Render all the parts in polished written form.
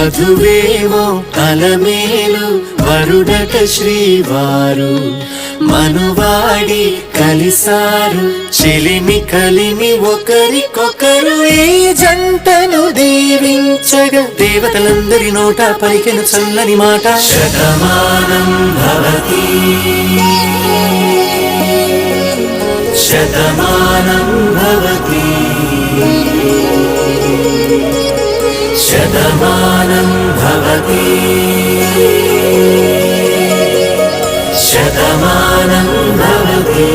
వధువేమో అలమేలు వరుడట శ్రీవారు మనువాడి కలిసారు చెలిమి కలిమి ఒకరికొకరు ఈ జంటను దీవించగా దేవతలందరి నోట పలికెను చల్లని మాట శతమానం భవతి శతమానం భవతి శతమానం భవతి శతమానం భవతి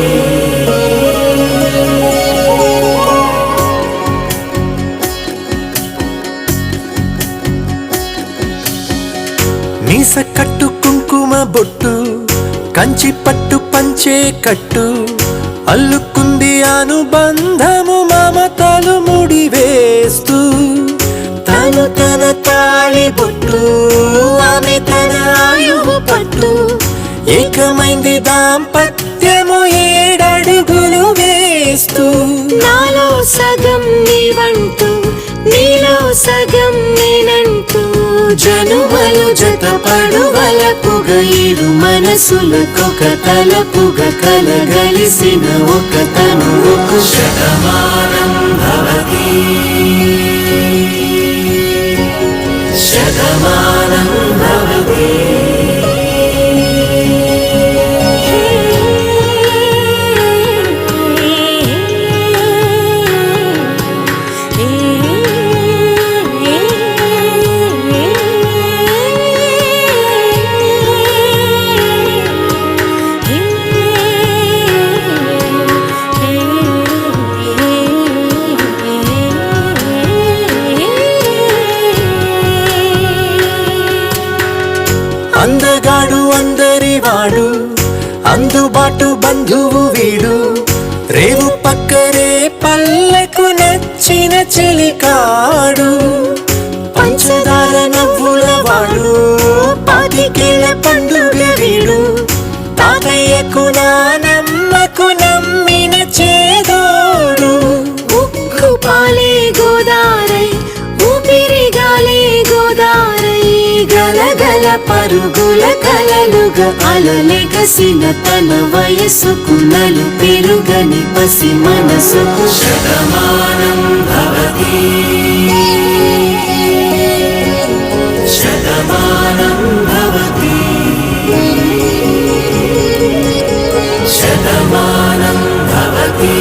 మీస కట్టు కుంకుమ బొట్టు కంచి పట్టు పంచే కట్టు అల్లుకుంది అనుబంధము మమతలు ముడివేస్తూ తను తన తాళి బొట్టు ఆమె తన ఆయువు పట్టు ఏకమైంది దాంపత్యము 7 అడుగులు వేస్తూ నాలో సగం నీవంటూ నీలో సగం నేనంటూ జనుమలు జతపడువలపుగ ఇరు మనసులకొక తలపుగ కలగలిసిన ఒక తనువుకు శతమానం భవతి శతమానం భవతి అందగాడు అందరివాడు అందుబాటు బంధువు వీడు రేవు పక్కరే పల్లెకు నచ్చిన చెలికాడు పంచదార నవ్వుల వాడు పాతికేల పండుగ వీడు తాతయ్యకు నానమ్మకు నమ్మిన చేదోడు ఉక్కు పాలే గోదారై ఊపిరిగాలే గోదారై గలగల పరుగుల కలలుగా అలలెగసిన తన వయసుకు నలు పెరుగని పసి మనసుకు శతమానం భవతి శతమానం భవతి శతమానం భవతి